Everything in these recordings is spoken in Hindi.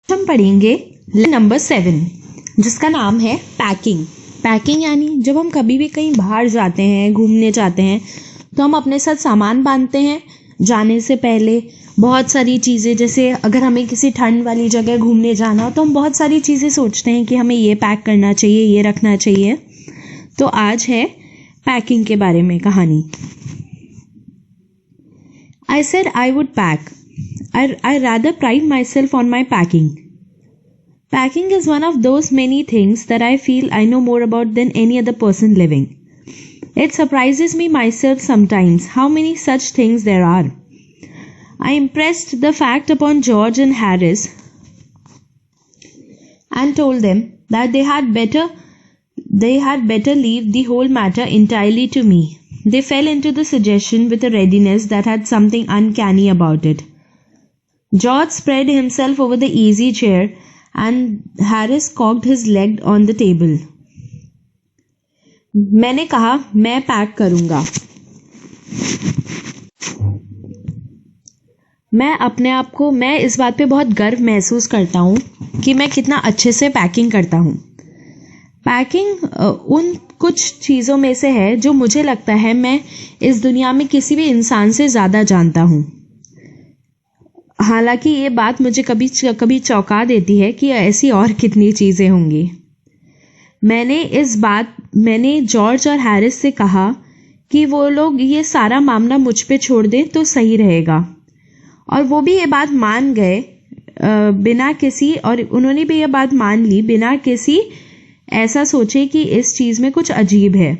हम पढ़ेंगे नंबर 7 जिसका नाम है पैकिंग। पैकिंग यानी जब हम कभी भी कहीं बाहर जाते हैं, घूमने जाते हैं, तो हम अपने साथ सामान बांधते हैं जाने से पहले। बहुत सारी चीज़ें, जैसे अगर हमें किसी ठंड वाली जगह घूमने जाना हो तो हम बहुत सारी चीज़ें सोचते हैं कि हमें ये पैक करना चाहिए, ये रखना चाहिए। तो आज है पैकिंग के बारे में कहानी। I said I would pack. I rather pride myself on my packing. Packing is one of those many things that I feel I know more about than any other person living. It surprises me myself sometimes how many such things there are. I impressed the fact upon George and Harris and told them that they had better leave the whole matter entirely to me. They fell into the suggestion with a readiness that had something uncanny about it. George spread himself over the easy chair and Harris cocked his leg on the table. मैंने कहा मैं पैक करूंगा। मैं इस बात पे बहुत गर्व महसूस करता हूँ कि मैं कितना अच्छे से पैकिंग करता हूँ। पैकिंग उन कुछ चीज़ों में से है जो मुझे लगता है मैं इस दुनिया में किसी भी इंसान से ज़्यादा जानता हूँ। हालांकि ये बात मुझे कभी चौंका देती है कि ऐसी और कितनी चीज़ें होंगी। मैंने जॉर्ज और हैरिस से कहा कि वो लोग ये सारा मामला मुझ पे छोड़ दें तो सही रहेगा, और वो भी ये बात मान गए उन्होंने भी ये बात मान ली बिना किसी ऐसा सोचे कि इस चीज़ में कुछ अजीब है।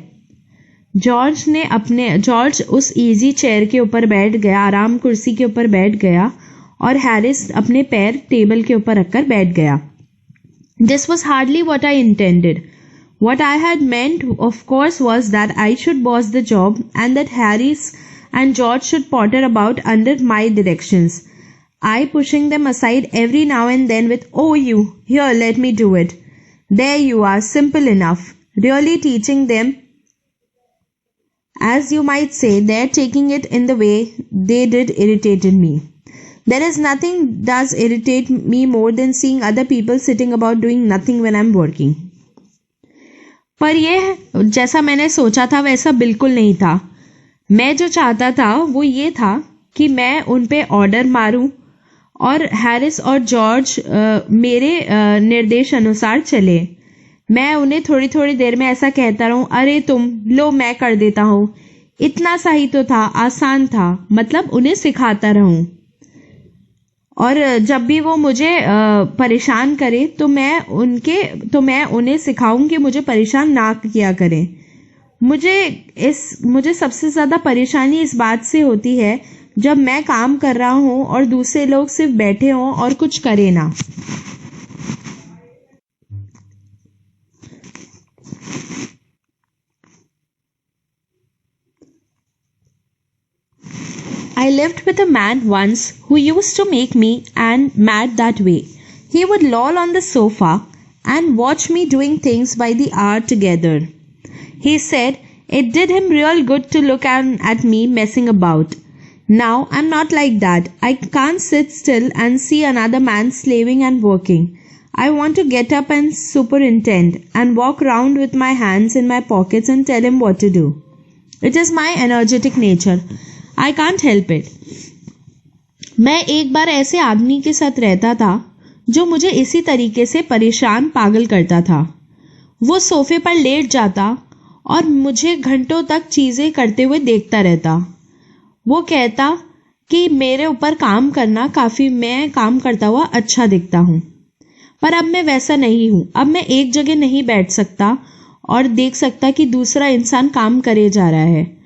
जॉर्ज उस इजी चेयर के ऊपर बैठ गया, आराम कुर्सी के ऊपर बैठ गया, और हैरिस अपने पैर टेबल के ऊपर रखकर बैठ गया। This was hardly what I intended. What I had meant, of course, was that I should boss the job and that Harris and George should potter about under my directions. I pushing them aside every now and then with, "Oh, you, here, let me do it. There you are, simple enough." Really teaching them, as you might say, they're taking it in the way they did irritated me. There is nothing does irritate me more than seeing other people sitting about doing nothing when I'm working. पर यह जैसा मैंने सोचा था वैसा बिल्कुल नहीं था। मैं जो चाहता था वो ये था कि मैं उन पे ऑर्डर मारूं और हैरिस और जॉर्ज मेरे निर्देश अनुसार चले। मैं उन्हें थोड़ी थोड़ी देर में ऐसा कहता रहूं, अरे तुम लो मैं कर देता हूँ, इतना सा ही तो था, आसान था, मतलब उन्हें सिखाता रहूं। और जब भी वो मुझे परेशान करे तो मैं उन्हें सिखाऊं कि मुझे परेशान ना किया करें। मुझे सबसे ज़्यादा परेशानी इस बात से होती है जब मैं काम कर रहा हूँ और दूसरे लोग सिर्फ बैठे हों और कुछ करें ना। I lived with a man once who used to make me mad that way. He would loll on the sofa and watch me doing things by the hour together. He said it did him real good to look at me messing about. Now I'm not like that. I can't sit still and see another man slaving and working. I want to get up and superintend and walk round with my hands in my pockets and tell him what to do. It is my energetic nature. I can't help it. मैं एक बार ऐसे आदमी के साथ रहता था जो मुझे इसी तरीके से परेशान पागल करता था। वो सोफे पर लेट जाता और मुझे घंटों तक चीज़ें करते हुए देखता रहता। वो कहता कि मेरे ऊपर काम करना काफ़ी, मैं काम करता हुआ अच्छा दिखता हूँ। पर अब मैं वैसा नहीं हूँ। अब मैं एक जगह नहीं बैठ सकता और देख सकता कि दूसरा इंसान काम करे जा रहा है।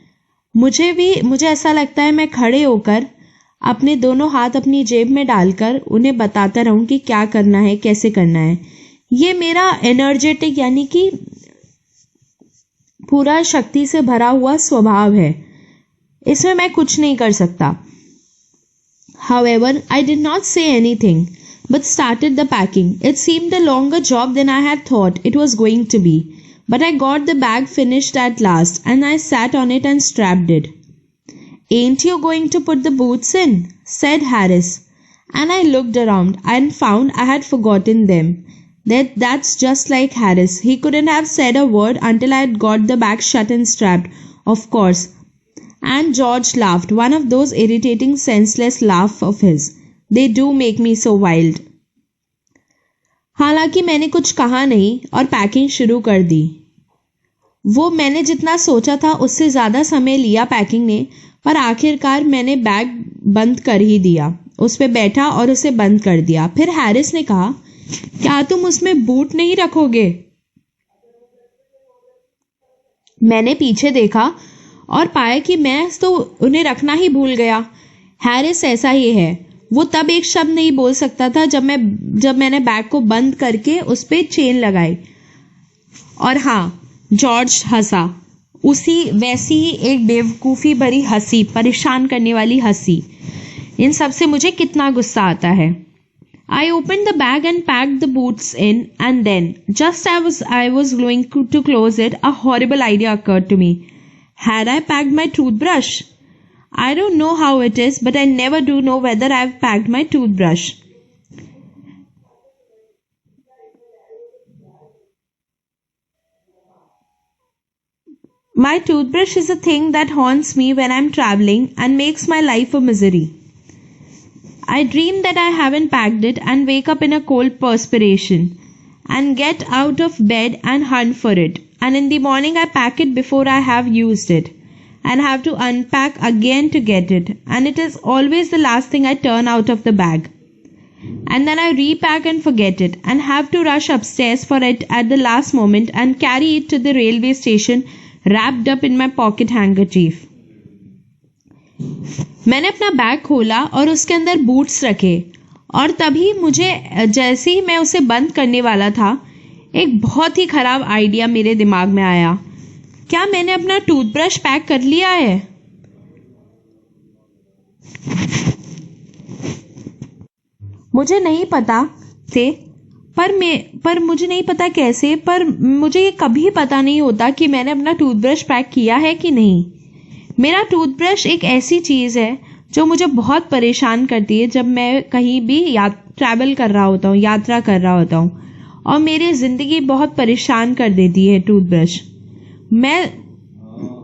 मुझे ऐसा लगता है मैं खड़े होकर अपने दोनों हाथ अपनी जेब में डालकर उन्हें बताता रहूं कि क्या करना है, कैसे करना है। ये मेरा एनर्जेटिक यानी कि पूरा शक्ति से भरा हुआ स्वभाव है। इसमें मैं कुछ नहीं कर सकता। However, I did not say anything, but started the packing. It seemed a longer job than I had thought it was going to be. But I got the bag finished at last, and I sat on it and strapped it. "Ain't you going to put the boots in?" said Harris, and I looked around and found I had forgotten them. That's just like Harris. He couldn't have said a word until I had got the bag shut and strapped, of course. And George laughed, one of those irritating, senseless laughs of his. They do make me so wild. हालांकि मैंने कुछ कहा नहीं और पैकिंग शुरू कर दी. वो मैंने जितना सोचा था उससे ज़्यादा समय लिया पैकिंग ने, पर आखिरकार मैंने बैग बंद कर ही दिया. उस पे बैठा और उसे बंद कर दिया. फिर हैरिस ने कहा, क्या तुम उसमें बूट नहीं रखोगे? मैंने पीछे देखा और पाया कि मैं तो उन्हें रखना ही भूल गया. हैरिस ऐसा ही है. वो तब एक शब्द नहीं बोल सकता था जब मैंने बैग को बंद करके उस पे चेन लगाई. और हाँ, जॉर्ज हंसा. वैसी ही एक बेवकूफ़ी भरी हंसी, परेशान करने वाली हंसी. इन सब से मुझे कितना गुस्सा आता है. I opened the bag and packed the boots in, and then, just as I was going to close it, a horrible idea occurred to me. Had I packed my toothbrush? I don't know how it is, but I never do know whether I've packed my toothbrush. My toothbrush is a thing that haunts me when I'm traveling and makes my life a misery. I dream that I haven't packed it and wake up in a cold perspiration and get out of bed and hunt for it. And in the morning I pack it before I have used it and have to unpack again to get it. And it is always the last thing I turn out of the bag. And then I repack and forget it and have to rush upstairs for it at the last moment and carry it to the railway station wrapped up in my pocket handkerchief. मैंने अपना बैग खोला और उसके अंदर बूट्स रखे और तभी मुझे, जैसे ही मैं उसे बंद करने वाला था, एक बहुत ही खराब आइडिया मेरे दिमाग में आया. क्या मैंने अपना टूथब्रश पैक कर लिया है? मुझे नहीं पता थे पर मुझे नहीं पता कैसे, पर मुझे ये कभी पता नहीं होता कि मैंने अपना टूथब्रश पैक किया है कि नहीं. मेरा टूथब्रश एक ऐसी चीज़ है जो मुझे बहुत परेशान करती है जब मैं कहीं भी ट्रैवल कर रहा होता हूँ, यात्रा कर रहा होता हूँ, और मेरी ज़िंदगी बहुत परेशान कर देती है टूथब्रश.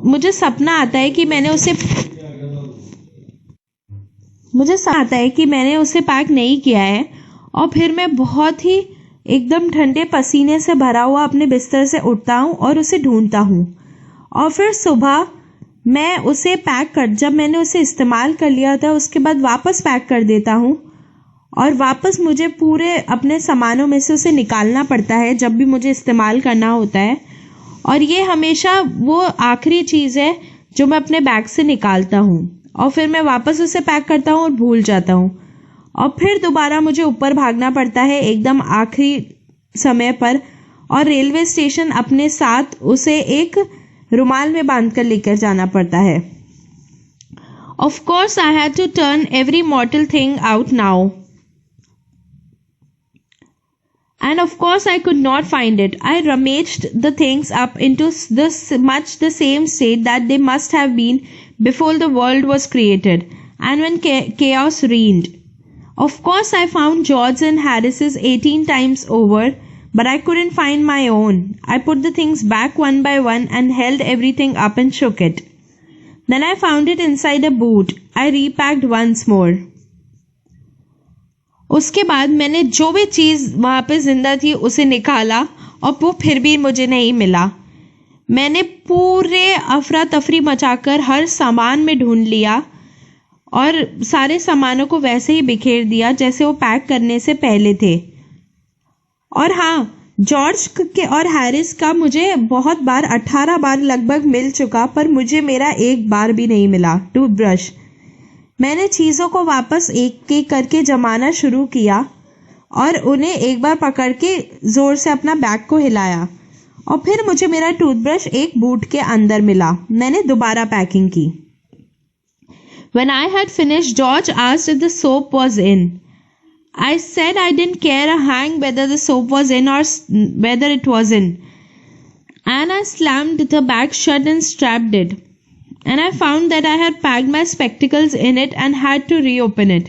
मुझे सपना आता है कि मैंने उसे पैक नहीं किया है और फिर मैं बहुत ही एकदम ठंडे पसीने से भरा हुआ अपने बिस्तर से उठता हूँ और उसे ढूंढता हूँ. और फिर सुबह मैं उसे जब मैंने उसे इस्तेमाल कर लिया था उसके बाद वापस पैक कर देता हूँ और वापस मुझे पूरे अपने सामानों में से उसे निकालना पड़ता है जब भी मुझे इस्तेमाल करना होता है. और ये हमेशा वो आखिरी चीज़ है जो मैं अपने बैग से निकालता हूँ और फिर मैं वापस उसे पैक करता हूँ और भूल जाता हूँ और फिर दोबारा मुझे ऊपर भागना पड़ता है एकदम आखिरी समय पर और रेलवे स्टेशन अपने साथ उसे एक रुमाल में बांध कर लेकर जाना पड़ता है. Of course, I had to turn every mortal thing out now. And of course, I could not find it. I rummaged the things up into much the same state that they must have been before the world was created and when chaos reigned. Of course, I found George and Harris's 18 times over, but I couldn't find my own. I put the things back one by one and held everything up and shook it. Then I found it inside a boot. I repacked once more. उसके बाद मैंने जो भी चीज़ वहाँ पे जिंदा थी उसे निकाला और वो फिर भी मुझे नहीं मिला. मैंने पूरे अफरा तफरी मचाकर हर सामान में ढूंढ लिया और सारे सामानों को वैसे ही बिखेर दिया जैसे वो पैक करने से पहले थे. और हाँ, जॉर्ज के और हैरिस का मुझे बहुत बार 18 बार लगभग मिल चुका, पर मुझे मेरा एक बार भी नहीं मिला टूथब्रश. मैंने चीज़ों को वापस एक एक करके जमाना शुरू किया और उन्हें एक बार पकड़ के ज़ोर से अपना बैग को हिलाया और फिर मुझे मेरा टूथब्रश एक बूट के अंदर मिला. मैंने दोबारा पैकिंग की. When I had finished, George asked if the soap was in. I said I didn't care a hang whether the soap was in or whether it wasn't. And I slammed the bag shut and strapped it. And I found that I had packed my spectacles in it and had to reopen it.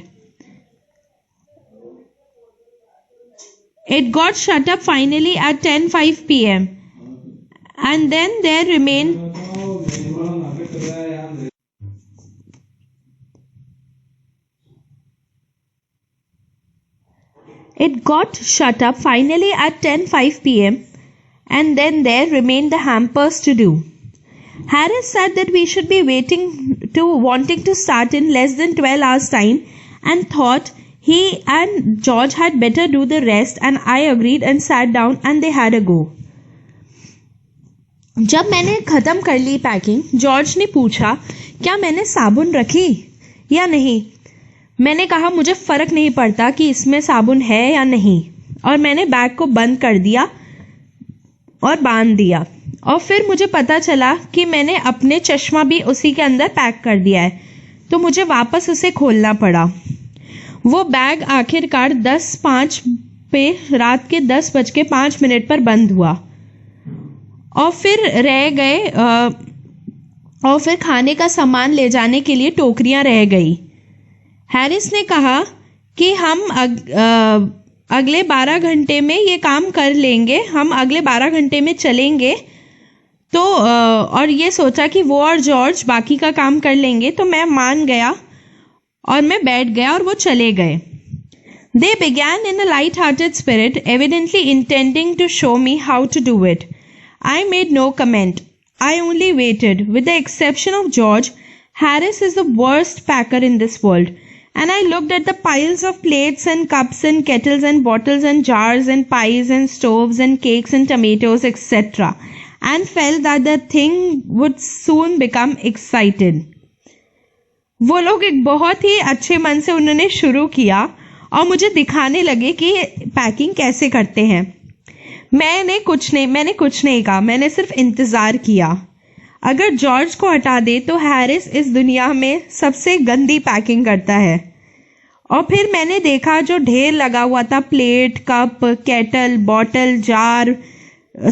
It got shut up finally at 10:05 p.m. and then there remained It got shut up finally at 10:05 p.m. and then there remained the hampers to do. Harris said that we should be wanting to start in less than 12 hours time and thought he and George had better do the rest, and I agreed and sat down and they had a go. जब मैंने ख़त्म कर ली पैकिंग, जॉर्ज ने पूछा क्या मैंने साबुन रखी या नहीं. मैंने कहा मुझे फ़र्क नहीं पड़ता कि इसमें साबुन है या नहीं, और मैंने बैग को बंद कर दिया और बांध दिया. और फिर मुझे पता चला कि मैंने अपने चश्मा भी उसी के अंदर पैक कर दिया है, तो मुझे वापस उसे खोलना पड़ा. वो बैग आखिरकार 10:05 पे रात के 10:05 पर बंद हुआ और फिर खाने का सामान ले जाने के लिए टोकरियां रह गई. हैरिस ने कहा कि हम अगले 12 घंटे में ये काम कर लेंगे, हम अगले 12 घंटे में चलेंगे. तो और ये सोचा कि वो और जॉर्ज बाकी का काम कर लेंगे, तो मैं मान गया और मैं बैठ गया और वो चले गए. They began in a light-hearted spirit, evidently intending to show me how to do it. I made no comment. I only waited. With the exception of George, Harris is the worst packer in this world. And I looked at the piles of plates and cups and kettles and bottles and jars and pies and stoves and cakes and tomatoes, etc. and felt that the thing would soon become excited. वो लोग एक बहुत ही अच्छे मन से उन्होंने शुरू किया और मुझे दिखाने लगे कि पैकिंग कैसे करते हैं. मैंने कुछ नहीं कहा, मैंने सिर्फ इंतज़ार किया. अगर जॉर्ज को हटा दे तो हैरिस इस दुनिया में सबसे गंदी पैकिंग करता है. और फिर मैंने देखा जो ढेर लगा हुआ था plate, cup, kettle, bottle, jar,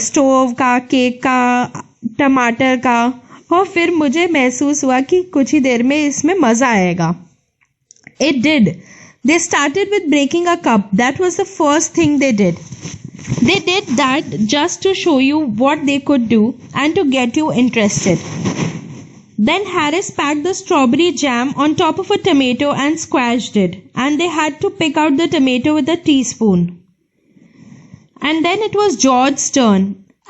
stove का, केक का, टमाटर का, और फिर मुझे महसूस हुआ कि कुछ ही देर में इसमें मज़ा आएगा. It did. They started with breaking a cup. That was the first thing they did. They did that just to show you what they could do and to get you interested. Then Harris packed the strawberry jam on top of a tomato and squashed it, and they had to pick out the tomato with a teaspoon. And then it was George's turn,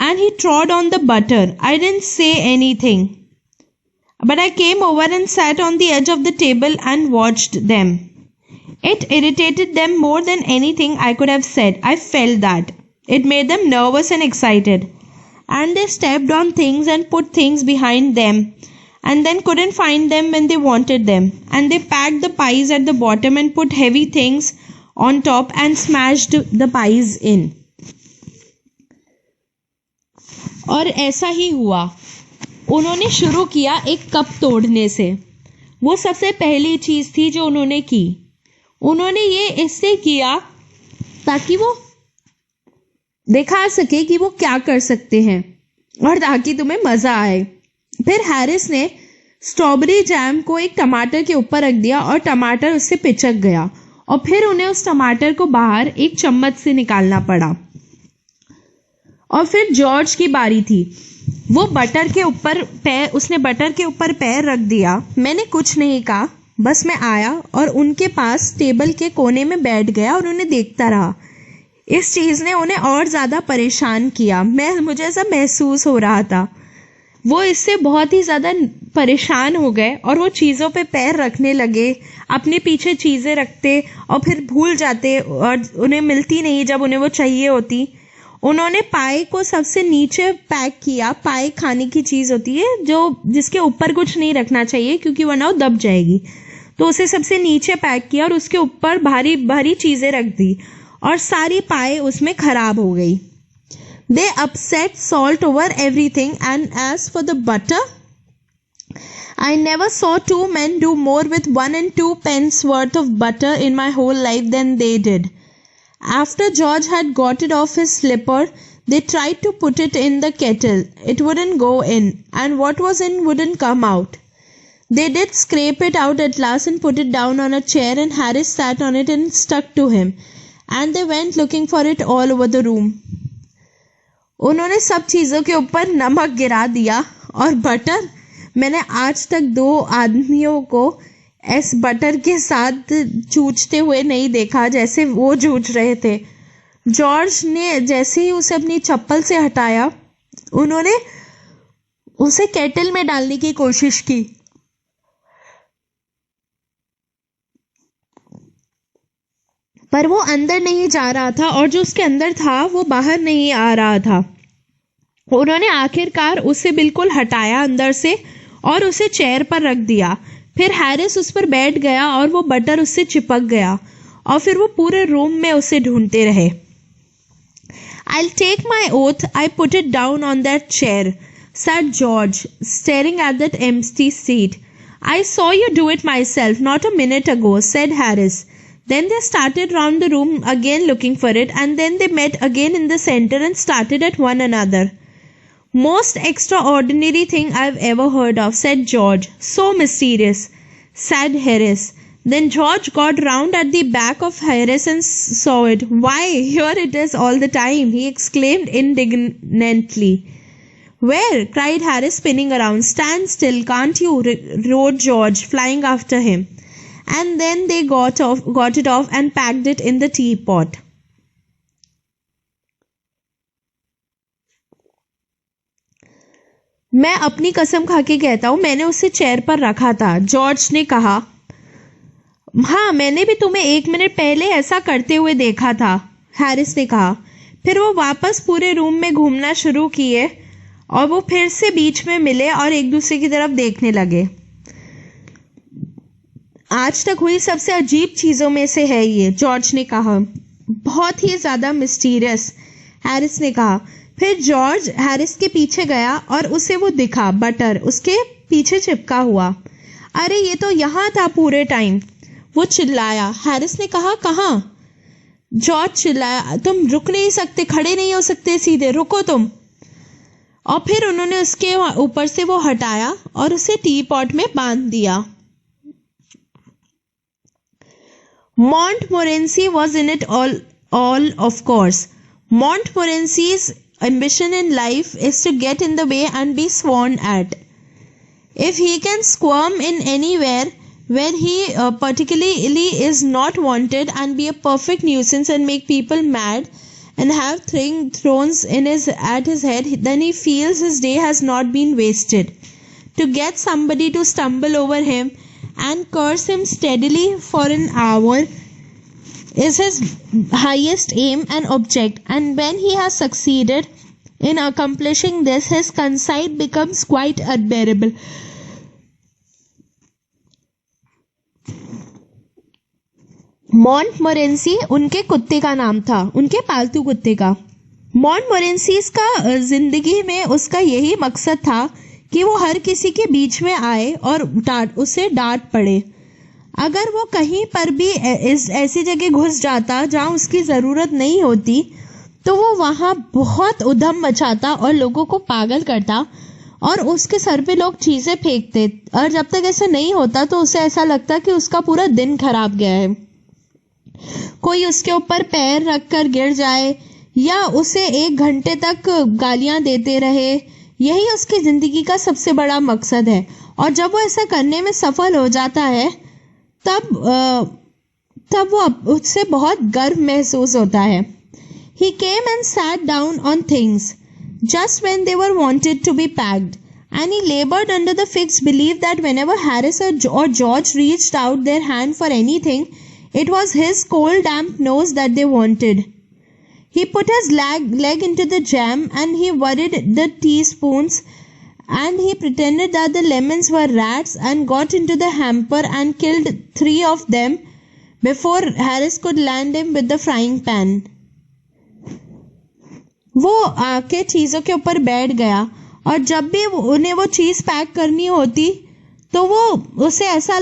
and he trod on the butter. I didn't say anything, but I came over and sat on the edge of the table and watched them. It irritated them more than anything I could have said. I felt that. It made them nervous and excited. And they stepped on things and put things behind them, and then couldn't find them when they wanted them. And they packed the pies at the bottom and put heavy things on top and smashed the pies in. और ऐसा ही हुआ. उन्होंने शुरू किया एक कप तोड़ने से. वो सबसे पहली चीज़ थी जो उन्होंने की. उन्होंने ये इससे किया ताकि वो दिखा सके कि वो क्या कर सकते हैं और ताकि तुम्हें मज़ा आए. फिर हैरिस ने स्ट्रॉबेरी जैम को एक टमाटर के ऊपर रख दिया और टमाटर उससे पिचक गया, और फिर उन्हें उस टमाटर को बाहर एक चम्मच से निकालना पड़ा. और फिर जॉर्ज की बारी थी. वो उसने बटर के ऊपर पैर रख दिया. मैंने कुछ नहीं कहा, बस मैं आया और उनके पास टेबल के कोने में बैठ गया और उन्हें देखता रहा. इस चीज़ ने उन्हें और ज़्यादा परेशान किया. मुझे ऐसा महसूस हो रहा था. वो इससे बहुत ही ज़्यादा परेशान हो गए और वो चीज़ों पे पैर रखने लगे, अपने पीछे चीज़ें रखते और फिर भूल जाते और उन्हें मिलती नहीं जब उन्हें वो चाहिए होती. उन्होंने पाई को सबसे नीचे पैक किया. पाई खाने की चीज़ होती है जिसके ऊपर कुछ नहीं रखना चाहिए क्योंकि वरना वो दब जाएगी. तो उसे सबसे नीचे पैक किया और उसके ऊपर भारी भारी चीज़ें रख दी और सारी पाई उसमें ख़राब हो गई. They upset salt over everything, and as for the butter, I never saw two men do more with 1 and 2 pence worth of butter in my whole life than they did. After George had got it off his slipper, they tried to put it in the kettle. It wouldn't go in, and what was in wouldn't come out. They did scrape it out at last and put it down on a chair, and Harris sat on it and stuck to him. and they went looking for it all over the room. उन्होंने सब चीज़ों के ऊपर नमक गिरा दिया और बटर। मैंने आज तक 2 आदमियों को इस बटर के साथ जूझते हुए नहीं देखा जैसे वो जूझ रहे थे। जॉर्ज ने जैसे ही उसे अपनी चप्पल से हटाया, उन्होंने उसे केटल में डालने की कोशिश की, पर वो अंदर नहीं जा रहा था और जो उसके अंदर था वो बाहर नहीं आ रहा था। उन्होंने आखिरकार उसे बिल्कुल हटाया अंदर से और उसे चेयर पर रख दिया। फिर हैरिस उस पर बैठ गया और वो बटर उससे चिपक गया और फिर वो पूरे रूम में उसे ढूंढते रहे। I'll take my oath I put it down on that chair, said George, staring at that empty seat. I saw you do it myself not a minute ago, said Harris. Then they started round the room again looking for it, and then they met again in the center and started at one another. Most extraordinary thing I've ever heard of, said George. So mysterious, said Harris. Then George got round at the back of Harris and saw it. Why, here it is all the time, he exclaimed indignantly. Where? Cried Harris, spinning around. Stand still, can't you? Roared George, flying after him. And then they got it off and packed it in the teapot. मैं अपनी कसम खा के कहता हूं, मैंने उसे चेयर पर रखा था, जॉर्ज ने कहा। हाँ, मैंने भी तुम्हें 1 मिनट पहले ऐसा करते हुए देखा था, हैरिस ने कहा। फिर वो वापस पूरे रूम में घूमना शुरू किए और वो फिर से बीच में मिले और एक दूसरे की तरफ देखने लगे। आज तक हुई सबसे अजीब चीजों में से है ये, जॉर्ज ने कहा। बहुत ही ज्यादा मिस्टीरियस, हैरिस ने कहा। फिर जॉर्ज हैरिस के पीछे गया और उसे वो दिखा, बटर उसके पीछे चिपका हुआ। अरे ये तो यहाँ था पूरे टाइम, वो चिल्लाया। हैरिस ने कहा, कहाँ? जॉर्ज चिल्लाया, तुम रुक नहीं सकते, खड़े नहीं हो सकते सीधे, रुको तुम। और फिर उन्होंने उसके ऊपर से वो हटाया और उसे टी पॉट में बांध दिया। Montmorency was in it all of course. Montmorency's ambition in life is to get in the way and be sworn at. If he can squirm in anywhere where he particularly is not wanted and be a perfect nuisance and make people mad and have thrones at his head, then he feels his day has not been wasted. To get somebody to stumble over him and curse him steadily for an hour is his highest aim and object, and when he has succeeded in accomplishing this, his conceit becomes quite unbearable. मॉन्टमोरेंसी उनके कुत्ते का नाम था, उनके पालतू कुत्ते का। मॉन्टमोरेंसीज का जिंदगी में उसका यही मकसद था कि वो हर किसी के बीच में आए और उसे डांट पड़े। अगर वो कहीं पर भी ऐसी जगह घुस जाता जहां उसकी ज़रूरत नहीं होती, तो वो वहां बहुत उधम मचाता और लोगों को पागल करता और उसके सर पे लोग चीज़ें फेंकते। और जब तक ऐसा नहीं होता तो उसे ऐसा लगता कि उसका पूरा दिन खराब गया है। कोई उसके ऊपर पैर रखकर गिर जाए या उसे 1 घंटे तक गालियां देते रहे, यही उसकी जिंदगी का सबसे बड़ा मकसद है। और जब वो ऐसा करने में सफल हो जाता है तब वो उससे बहुत गर्व महसूस होता है। He came and sat down on things just when they were wanted to be packed, and he labored under the fixed belief that whenever Harris or George reached out their hand for anything, it was his cold damp nose that they wanted. He put his leg into the jam and he worried the teaspoons, and he pretended that the lemons were rats and got into the hamper and killed 3 of them before Harris could land him with the frying pan. वो आके चीज़ों के ऊपर बैठ गया और जब भी उन्हें वो चीज़ पैक करनी होती तो उसे ऐसा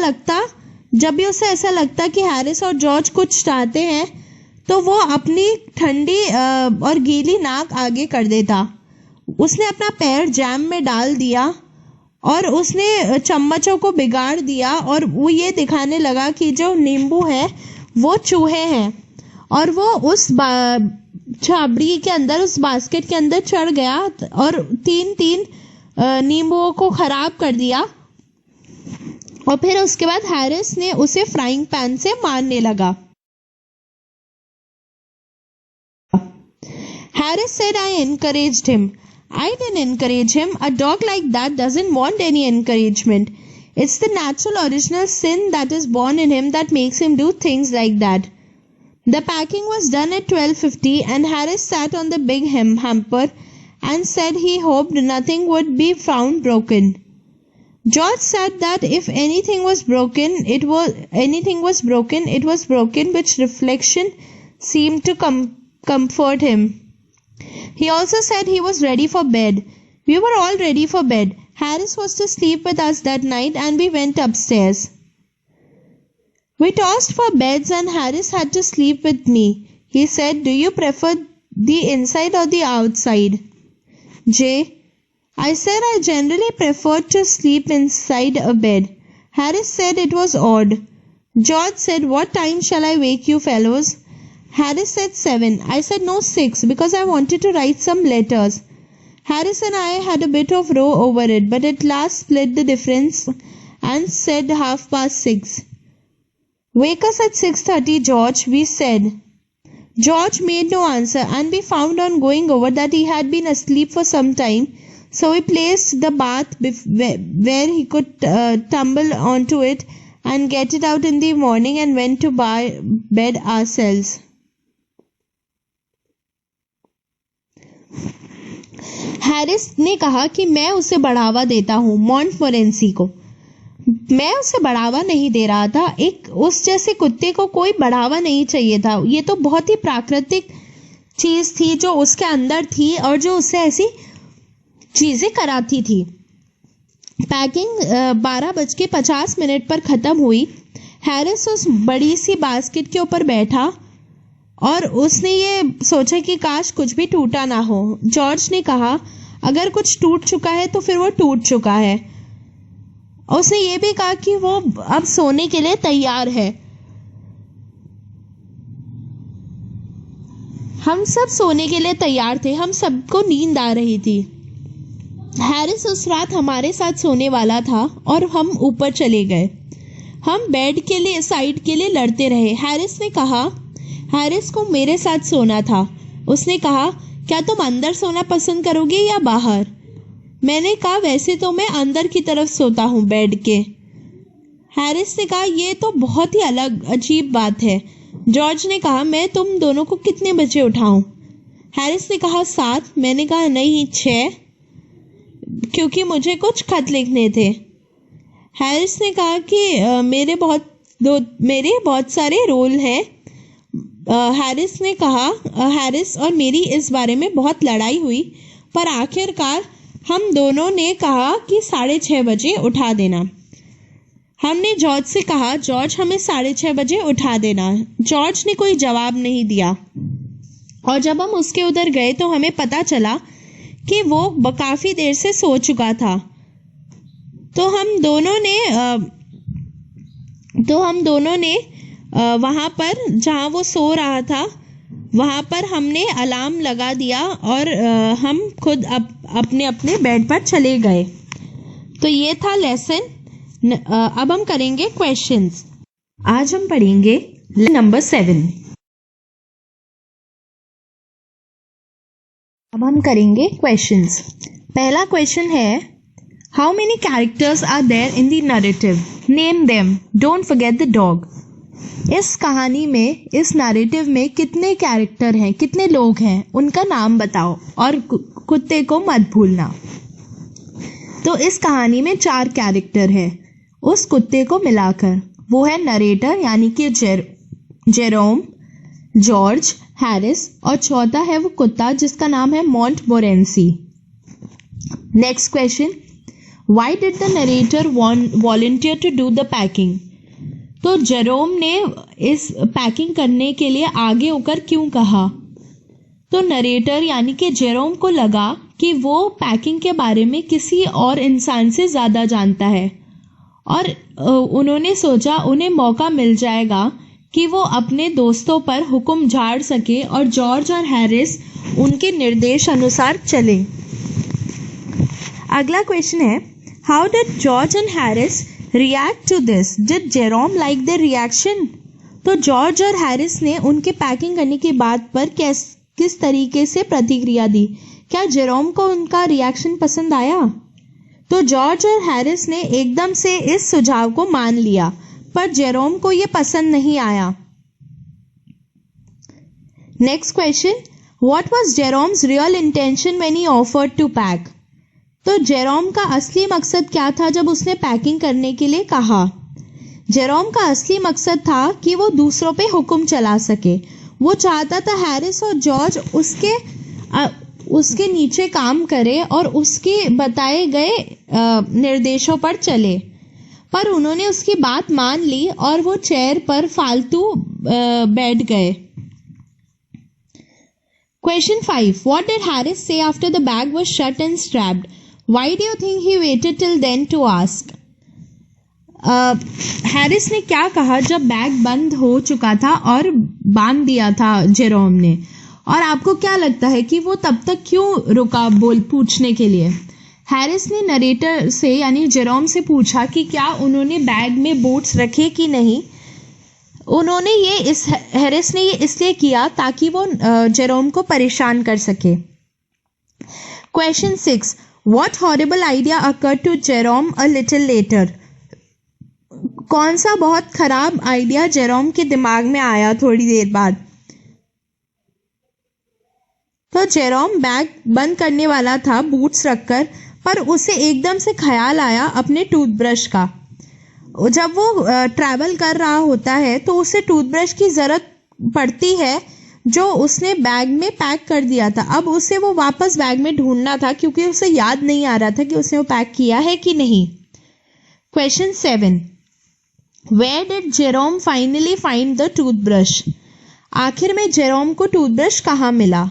लगता कि हैरिस और जॉर्ज कुछ चाहते हैं, तो वो अपनी ठंडी और गीली नाक आगे कर देता। उसने अपना पैर जैम में डाल दिया और उसने चम्मचों को बिगाड़ दिया और वो ये दिखाने लगा कि जो नींबू है वो चूहे हैं और वो उस छाबड़ी के अंदर, उस बास्केट के अंदर चढ़ गया और तीन नींबुओं को खराब कर दिया। और फिर उसके बाद हैरिस ने उसे फ्राइंग पैन से मारने लगा। Harris said, I encouraged him. I didn't encourage him. A dog like that doesn't want any encouragement. It's the natural original sin that is born in him that makes him do things like that. The packing was done at 12:50 and Harris sat on the big hamper and said he hoped nothing would be found broken. George said that if anything was broken, it was broken, which reflection seemed to comfort him. He also said he was ready for bed. We were all ready for bed. Harris was to sleep with us that night and we went upstairs. We tossed for beds and Harris had to sleep with me. He said, do you prefer the inside or the outside? Jay, I said I generally preferred to sleep inside a bed. Harris said it was odd. George said, what time shall I wake you fellows? Harris said 7. I said no, 6 because I wanted to write some letters. Harris and I had a bit of row over it, but at last split the difference and said 6:30. Wake us at 6:30, George, we said. George made no answer and we found on going over that he had been asleep for some time, so we placed the bath where he could tumble onto it and get it out in the morning and went to bed ourselves. Harris ने कहा कि मैं उसे बढ़ावा देता हूँ, मॉन्टमोरेंसी को। मैं उसे बढ़ावा नहीं दे रहा था। एक उस जैसे कुत्ते को कोई बढ़ावा नहीं चाहिए था। ये तो बहुत ही प्राकृतिक चीज थी जो उसके अंदर थी और जो उसे ऐसी चीजें कराती थी। पैकिंग 12:50 पर खत्म हुई। हैरिस उस बड़ी सी बास्केट के ऊपर बैठा और उसने ये सोचा कि काश कुछ भी टूटा ना हो। जॉर्ज ने कहा, अगर कुछ टूट चुका है तो फिर वो टूट चुका है। उसने ये भी कहा कि वो अब सोने के लिए तैयार है। हम सब सोने के लिए तैयार थे। हम सबको नींद आ रही थी। हैरिस उस रात हमारे साथ सोने वाला था और हम ऊपर चले गए। हम बेड के लिए साइड के लिए लड़ते रहे। हैरिस को मेरे साथ सोना था। उसने कहा, क्या तुम अंदर सोना पसंद करोगे या बाहर? मैंने कहा, वैसे तो मैं अंदर की तरफ सोता हूँ बेड के। हैरिस ने कहा, ये तो बहुत ही अजीब बात है। जॉर्ज ने कहा, मैं तुम दोनों को कितने बजे उठाऊं? हैरिस ने कहा, 7। मैंने कहा, नहीं 6, क्योंकि मुझे कुछ खत लिखने थे। हैरिस ने कहा कि मेरे बहुत सारे रोल हैं। हैरिस और मेरी इस बारे में बहुत लड़ाई हुई, पर आखिरकार हम दोनों ने कहा कि 6:30 बजे उठा देना। हमने जॉर्ज से कहा, जॉर्ज हमें 6:30 बजे उठा देना। जॉर्ज ने कोई जवाब नहीं दिया और जब हम उसके उधर गए तो हमें पता चला कि वो काफी देर से सो चुका था। तो हम दोनों ने वहां पर जहां वो सो रहा था वहां पर हमने अलार्म लगा दिया और हम खुद अपने बेड पर चले गए। तो ये था लेसन। अब हम करेंगे क्वेश्चंस। आज हम पढ़ेंगे नंबर 7। अब हम करेंगे क्वेश्चंस। पहला क्वेश्चन है, how many characters are there in the narrative? Name them, don't forget the dog. इस कहानी में, इस नैरेटिव में कितने कैरेक्टर हैं, कितने लोग हैं, उनका नाम बताओ और कुत्ते को मत भूलना। तो इस कहानी में 4 कैरेक्टर हैं उस कुत्ते को मिलाकर। वो है नरेटर यानी कि जेरोम, जॉर्ज, हैरिस और चौथा है वो कुत्ता जिसका नाम है Montmorency. Next question, why did the narrator volunteer to do the packing? तो जेरोम ने इस पैकिंग करने के लिए आगे होकर क्यों कहा? तो नरेटर यानी कि जेरोम को लगा कि वो पैकिंग के बारे में किसी और इंसान से ज़्यादा जानता है और उन्होंने सोचा उन्हें मौका मिल जाएगा कि वो अपने दोस्तों पर हुक्म झाड़ सके और जॉर्ज और हैरिस उनके निर्देश अनुसार चले। अगला क्वेश्चन है, how did George and Harris react to this? Did Jerome like the reaction? तो जॉर्ज और हैरिस ने उनके पैकिंग करने की बात पर किस तरीके से प्रतिक्रिया दी? क्या जेरोम को उनका रिएक्शन पसंद आया? तो जॉर्ज और हैरिस ने एकदम से इस सुझाव को मान लिया, पर जेरोम को यह पसंद नहीं आया। Next question, what was Jerome's real intention when he offered to pack? तो जेरोम का असली मकसद क्या था जब उसने पैकिंग करने के लिए कहा? जेरोम का असली मकसद था कि वो दूसरों पे हुक्म चला सके। वो चाहता था हैरिस और जॉर्ज उसके नीचे काम करे और उसके बताए गए निर्देशों पर चले, पर उन्होंने उसकी बात मान ली और वो चेयर पर फालतू बैठ गए। Question 5. What did Harris say after the bag was shut and strapped? Why do you think he waited till then to ask? Harris ने क्या कहा जब बैग बंद हो चुका था और बांध दिया था जेरोम ने, और आपको क्या लगता है कि वो तब तक क्यों रुका पूछने के लिए? हैरिस ने नरेटर से यानी जेरोम से पूछा कि क्या उन्होंने बैग में बूट्स रखे कि नहीं। हैरिस ने ये इसलिए किया ताकि वो जेरोम को परेशान कर सके। Question 6. What horrible idea occurred to Jerome a little later? कौन सा बहुत खराब आइडिया जेरोम के दिमाग में आया थोड़ी देर बाद? तो जेरोम बैग बंद करने वाला था बूट्स रखकर, पर उसे एकदम से ख्याल आया अपने टूथब्रश का। जब वो ट्रैवल कर रहा होता है तो उसे टूथब्रश की ज़रूरत पड़ती है जो उसने बैग में पैक कर दिया था। अब उसे वो वापस बैग में ढूंढना था क्योंकि उसे याद नहीं आ रहा था कि उसने वो पैक किया है कि नहीं। Question 7. Where did Jerome finally find the toothbrush? आखिर में जेरोम को टूथब्रश कहाँ मिला?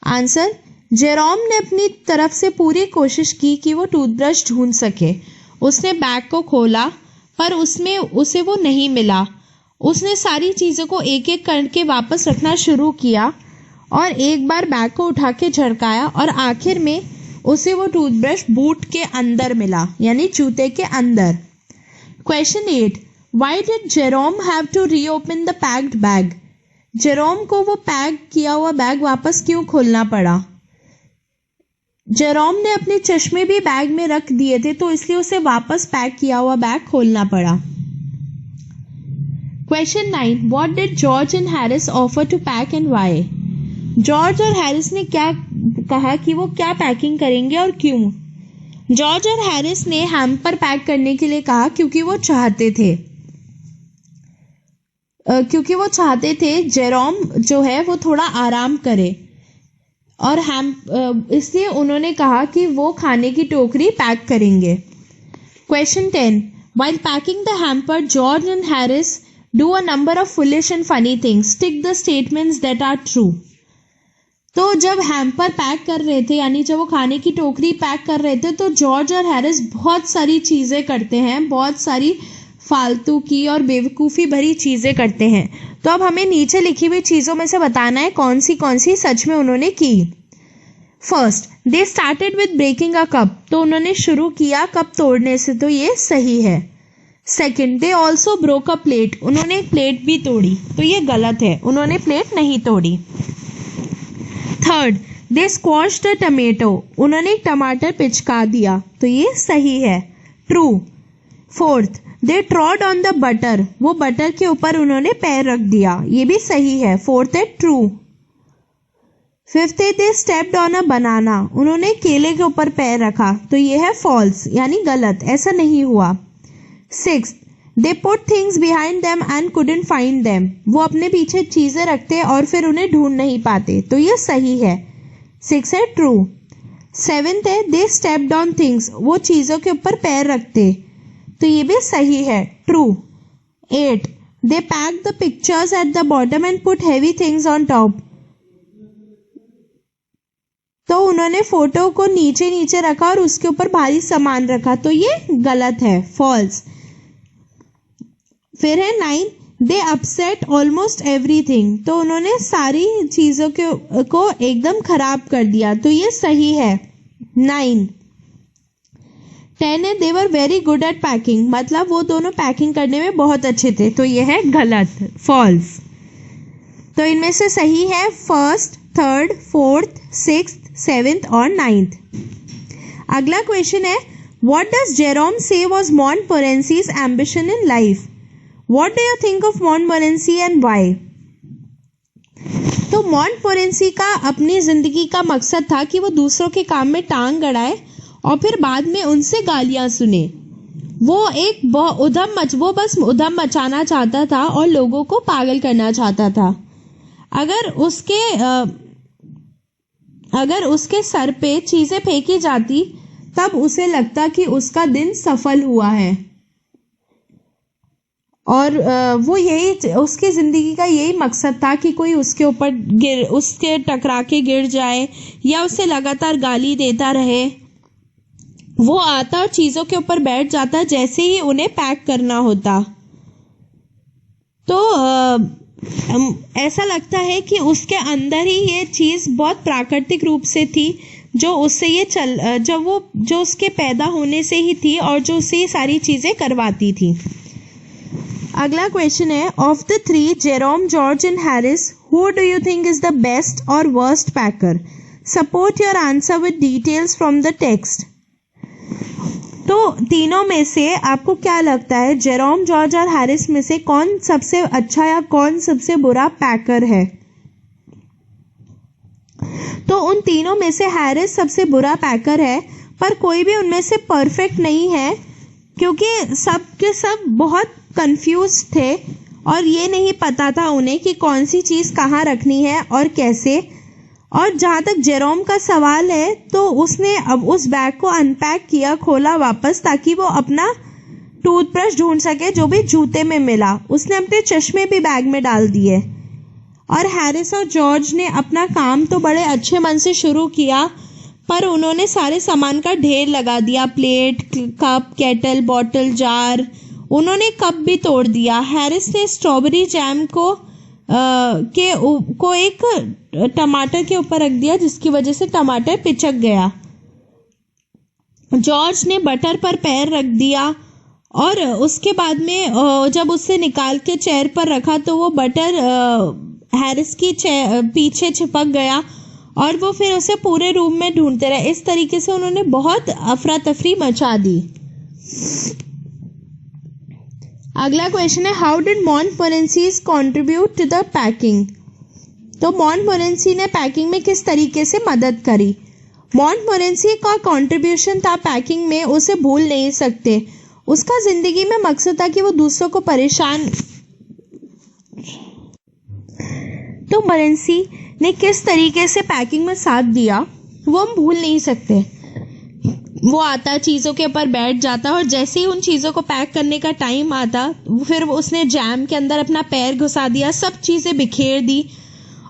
आंसर, जेरोम ने अपनी तरफ से पूरी कोशिश की कि वो टूथब्रश ढूंढ सके। उसने बैग को खोला पर उसमें उसे वो नहीं मिला। उसने सारी चीज़ों को एक एक करके वापस रखना शुरू किया और एक बार बैग को उठा के झटकाया और आखिर में उसे वो टूथब्रश बूट के अंदर मिला, यानी जूते के अंदर। Question 8. Why did Jerome have to reopen the packed bag? Jerome को वो पैक किया हुआ बैग वापस क्यों खोलना पड़ा? जेरोम ने अपने चश्मे भी बैग में रख दिए थे तो इसलिए उसे वापस पैक किया हुआ बैग खोलना पड़ा। Question 9. What did George and Harris offer to pack and why? George और हैरिस ने क्या कहा कि वो क्या पैकिंग करेंगे और क्यों? जॉर्ज और हैरिस ने हैम्पर पैक करने के लिए कहा क्योंकि वो चाहते थे जेरोम जो है वो थोड़ा आराम करे, और इसलिए उन्होंने कहा कि वो खाने की टोकरी पैक करेंगे। Question 10. While packing the hamper, George and Harris do a number of foolish and funny things. Tick the statements that are true. तो जब हैम्पर पैक कर रहे थे, यानी जब वो खाने की टोकरी पैक कर रहे थे, तो जॉर्ज और हैरिस बहुत सारी चीज़ें करते हैं, बहुत सारी फालतू की और बेवकूफ़ी भरी चीज़ें करते हैं। तो अब हमें नीचे लिखी हुई चीज़ों में से बताना है कौन सी सच में उन्होंने की। First, they started with breaking a cup, तो उन्होंने शुरू किया कप तोड़ने से, तो ये सही है। Second, they also broke a plate, उन्होंने एक प्लेट भी तोड़ी, तो ये गलत है, उन्होंने प्लेट नहीं तोड़ी। थर्ड, दे स्क्वॉश्ड अ टमेटो, उन्होंने एक टमाटर पिचका दिया, तो ये सही है, true. Fourth, they ट्रॉड on the butter, वो बटर के ऊपर उन्होंने पैर रख दिया, ये भी सही है, फोर्थ है ट्रू। फिफ्थ है दे स्टेप्ड ऑन अ बनाना, उन्होंने केले के ऊपर पैर रखा, तो ये है फॉल्स, यानी गलत, ऐसा नहीं हुआ। Sixth, they put things behind them and couldn't find them, वो अपने पीछे चीज़ें रखते और फिर उन्हें ढूंढ नहीं पाते, तो ये सही है, 6 है ट्रू। सेवेंथ है दे स्टेप्ड ऑन थिंग्स, वो चीज़ों के ऊपर पैर रखते, तो ये भी सही है, true. 8, they pack the pictures at the bottom and put heavy things on top, तो उन्होंने फोटो को नीचे रखा और उसके ऊपर भारी सामान रखा, तो ये गलत है, फॉल्स। फिर है 9, दे अपसेट ऑलमोस्ट एवरीथिंग, तो उन्होंने सारी चीज़ों को एकदम खराब कर दिया, तो ये सही है। 9। 10 है they were very good at packing, मतलब वो दोनों पैकिंग करने में बहुत अच्छे थे, तो ये है गलत, फॉल्स। तो इनमें से सही है first, third, fourth, sixth, seventh और 9th। अगला क्वेश्चन है what does Jerome say was Montmorency's ambition in life? What do you think of Montmorency and why? तो मॉन्टमोरेंसी का अपनी जिंदगी का मकसद था कि वो दूसरों के काम में टांग अड़ाए और फिर बाद में उनसे गालियां सुने। वो बस उधम मचाना चाहता था और लोगों को पागल करना चाहता था। अगर उसके सर पे चीजें फेंकी जाती तब उसे लगता कि उसका दिन सफल हुआ है, और वो उसकी जिंदगी का यही मकसद था कि कोई उसके टकरा के गिर जाए या उसे लगातार गाली देता रहे। वो आता और चीजों के ऊपर बैठ जाता जैसे ही उन्हें पैक करना होता। तो ऐसा लगता है कि उसके अंदर ही ये चीज बहुत प्राकृतिक रूप से थी, जो उसके पैदा होने से ही थी और जो उसे ये सारी चीजें करवाती थी। अगला क्वेश्चन है of the 3 Jerome, George and Harris, who do you think is the best or worst packer? Support your answer with details from the text. तो तीनों में से आपको क्या लगता है, जेरोम, जॉर्ज और हैरिस में से कौन सबसे अच्छा या कौन सबसे बुरा पैकर है? तो उन तीनों में से हैरिस सबसे बुरा पैकर है, पर कोई भी उनमें से परफेक्ट नहीं है, क्योंकि सब के सब बहुत कंफ्यूज थे और ये नहीं पता था उन्हें कि कौन सी चीज़ कहाँ रखनी है और कैसे। और जहाँ तक जेरोम का सवाल है, तो उसने अब उस बैग को अनपैक किया, खोला वापस, ताकि वो अपना टूथब्रश ढूंढ सके जो भी जूते में मिला। उसने अपने चश्मे भी बैग में डाल दिए। और हैरिस और जॉर्ज ने अपना काम तो बड़े अच्छे मन से शुरू किया, पर उन्होंने सारे सामान का ढेर लगा दिया, plate, cup, kettle, bottle, jar, उन्होंने कप भी तोड़ दिया। हैरिस ने स्ट्रॉबेरी जैम को एक टमाटर के ऊपर रख दिया, जिसकी वजह से टमाटर पिचक गया। जॉर्ज ने बटर पर पैर रख दिया और उसके बाद में जब उसे निकाल के चेयर पर रखा तो वो बटर हैरिस की पीछे चिपक गया और वो फिर उसे पूरे रूम में ढूंढते रहे। इस तरीके से उन्होंने बहुत अफरा तफरी मचा दी। अगला क्वेश्चन है how did Montmorency contribute to the packing? तो मॉन्टमोरेंसी ने पैकिंग में किस तरीके से मदद करी? मॉन्टमोरेंसी का कंट्रीब्यूशन था पैकिंग में, उसे भूल नहीं सकते। उसका जिंदगी में मकसद था कि वो दूसरों को परेशान। तो मॉन्टमोरेंसी ने किस तरीके से पैकिंग में साथ दिया वो हम भूल नहीं सकते। वो आता, चीज़ों के ऊपर बैठ जाता और जैसे ही उन चीज़ों को पैक करने का टाइम आता फिर उसने जैम के अंदर अपना पैर घुसा दिया, सब चीज़ें बिखेर दी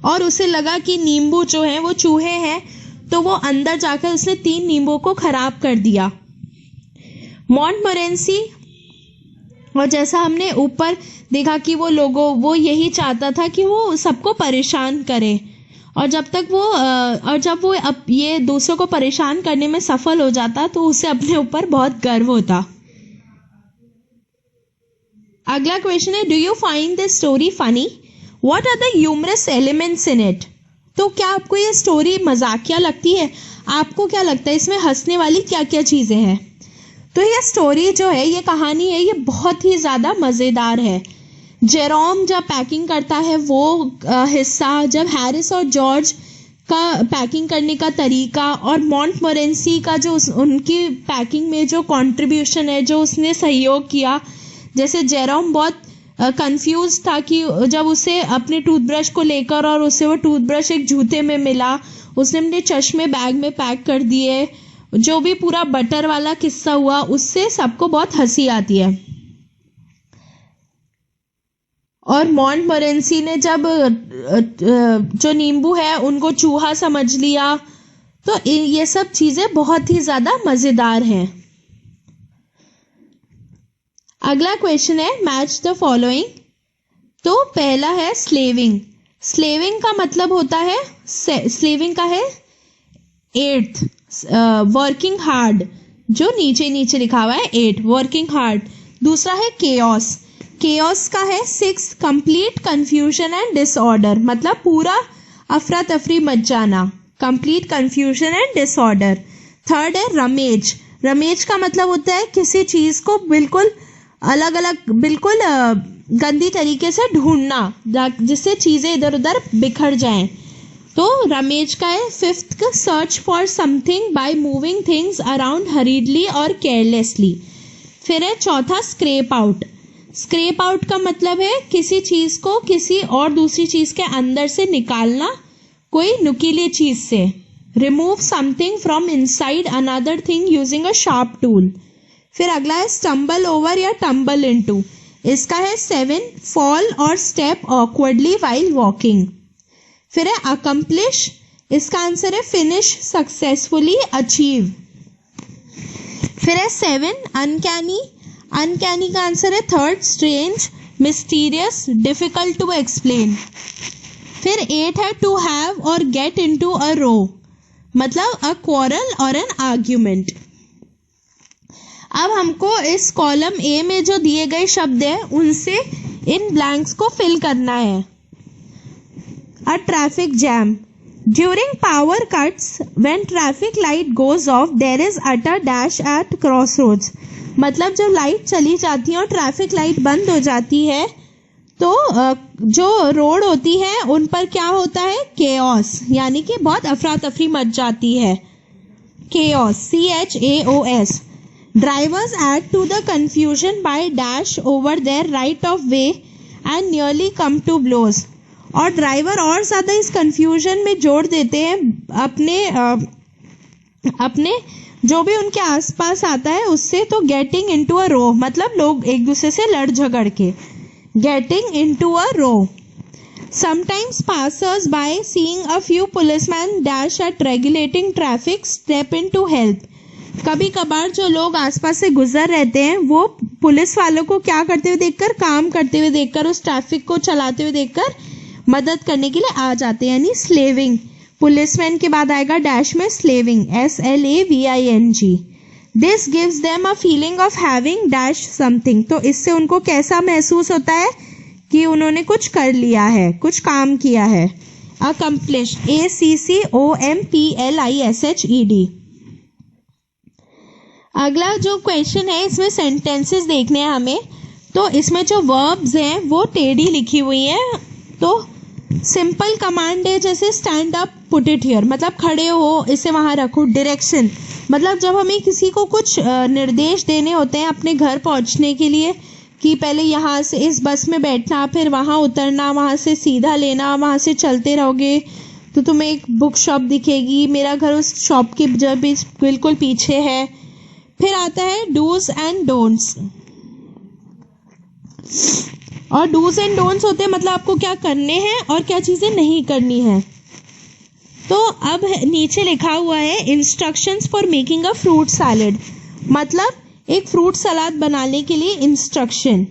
और उसे लगा कि नींबू जो है वो चूहे हैं, तो वो अंदर जाकर उसने 3 नींबू को खराब कर दिया। मॉन्टमोरेंसी, और जैसा हमने ऊपर देखा कि वो यही चाहता था कि वो सबको परेशान करे, और जब वो अब ये दूसरों को परेशान करने में सफल हो जाता तो उसे अपने ऊपर बहुत गर्व होता। अगला क्वेश्चन है do you find this story funny? What are the humorous elements in it? तो क्या आपको ये स्टोरी मजाकिया लगती है? आपको क्या लगता है इसमें हंसने वाली क्या क्या चीजें हैं? तो ये स्टोरी जो है, ये कहानी है, ये बहुत ही ज्यादा मजेदार है। जेरोम जब पैकिंग करता है वो हिस्सा, जब हैरिस और जॉर्ज का पैकिंग करने का तरीका, और मॉन्टमोरेंसी का जो उनकी पैकिंग में जो कंट्रीब्यूशन है, जो उसने सहयोग किया। जैसे जेरोम बहुत कंफ्यूज था कि जब उसे अपने टूथब्रश को लेकर और उसे वो टूथब्रश एक जूते में मिला, उसने अपने चश्मे बैग में पैक कर दिए। जो भी पूरा बटर वाला किस्सा हुआ उससे सबको बहुत हंसी आती है। और मॉन्टमोरेंसी ने जब जो नींबू है उनको चूहा समझ लिया। तो ये सब चीजें बहुत ही ज्यादा मजेदार हैं। अगला क्वेश्चन है मैच द फॉलोइंग। तो पहला है स्लेविंग। स्लेविंग का मतलब होता है, स्लेविंग का है 8th वर्किंग हार्ड, जो नीचे नीचे लिखा हुआ है 8 वर्किंग हार्ड। दूसरा है केओस। केओस का है 6 कंप्लीट कंफ्यूजन एंड डिसऑर्डर, मतलब पूरा अफरा तफरी मच जाना, complete confusion and disorder. Third है रमेज। रमेज का मतलब होता है किसी चीज को बिल्कुल अलग अलग, बिल्कुल गंदी तरीके से ढूंढना, जिससे चीजें इधर उधर बिखर जाएं, तो रमेज का है। 5th search for something by moving things around हरीडली और केयरलेसली। फिर है चौथा स्क्रैप आउट। स्क्रैप आउट का मतलब है किसी चीज को किसी और दूसरी चीज के अंदर से निकालना, कोई नुकीली चीज से। Remove something from inside another thing using a sharp tool. फिर अगला है स्टम्बल ओवर या टम्बल इनटू। इसका है 7 फॉल और स्टेप ऑकवर्डली वाइल वॉकिंग। फिर है अकम्प्लिश। इसका आंसर है फिनिश, सक्सेसफुली, अचीव। फिर है 7 अनकैनी। अनकैनी का आंसर है 3rd strange, mysterious, difficult to explain. फिर 8 है टू हैव और गेट इनटू अ रो, मतलब अ क्वारल और एन आर्ग्यूमेंट। अब हमको इस कॉलम ए में जो दिए गए शब्द हैं उनसे इन ब्लैंक्स को फिल करना है। A traffic jam. During power cuts when traffic light goes off there is utter dash at cross roads, मतलब जब लाइट चली जाती है और ट्रैफिक लाइट बंद हो जाती है तो जो रोड होती है उन पर क्या होता है, केओस, यानी कि बहुत अफरा तफरी मच जाती है। Chaos, CHAOS। Drivers add to the confusion by dash over there right of way and nearly come to blows. और ड्राइवर और ज्यादा इस कंफ्यूजन में जोड़ देते हैं अपने जो भी उनके आसपास आता है उससे, तो गेटिंग इनटू अ रो, मतलब लोग एक दूसरे से लड़ झगड़ के, getting into a row. Sometimes passers by seeing a few policeman dash at regulating traffic step in to help. कभी कभार जो लोग आसपास से गुजर रहते हैं वो पुलिस वालों को क्या करते हुए देखकर, काम करते हुए देखकर, उस ट्रैफिक को चलाते हुए देखकर मदद करने के लिए आ जाते हैं, यानी स्लेविंग। पुलिसमैन के बाद आएगा डैश में slaving, SLAVING। This gives them a feeling of having dash something, तो इससे उनको कैसा महसूस होता है कि उन्होंने कुछ कर लिया है, कुछ काम किया है। Accomplish, ACCOMPLISHED। अगला जो क्वेश्चन है इसमें सेंटेंसेस देखने हैं हमें, तो इसमें जो वर्ब्स हैं वो टेढ़ी लिखी हुई हैं। तो सिंपल कमांड है जैसे stand up, put it here, मतलब खड़े हो, इसे वहां रखो। डायरेक्शन, मतलब जब हमें किसी को कुछ निर्देश देने होते हैं अपने घर पहुंचने के लिए, कि पहले यहाँ से इस बस में बैठना, फिर वहां उतरना, वहां से सीधा लेना, वहां से चलते रहोगे तो तुम्हें एक बुक शॉप दिखेगी, मेरा घर उस शॉप के जब बिल्कुल पीछे है। फिर आता है डूज एंड डोंट्स, और डूज एंड डोंट्स होते हैं मतलब आपको क्या करने हैं और क्या चीजें नहीं करनी है। तो अब नीचे लिखा हुआ है instructions for making a fruit salad, मतलब एक फ्रूट सलाद बनाने के लिए इंस्ट्रक्शन।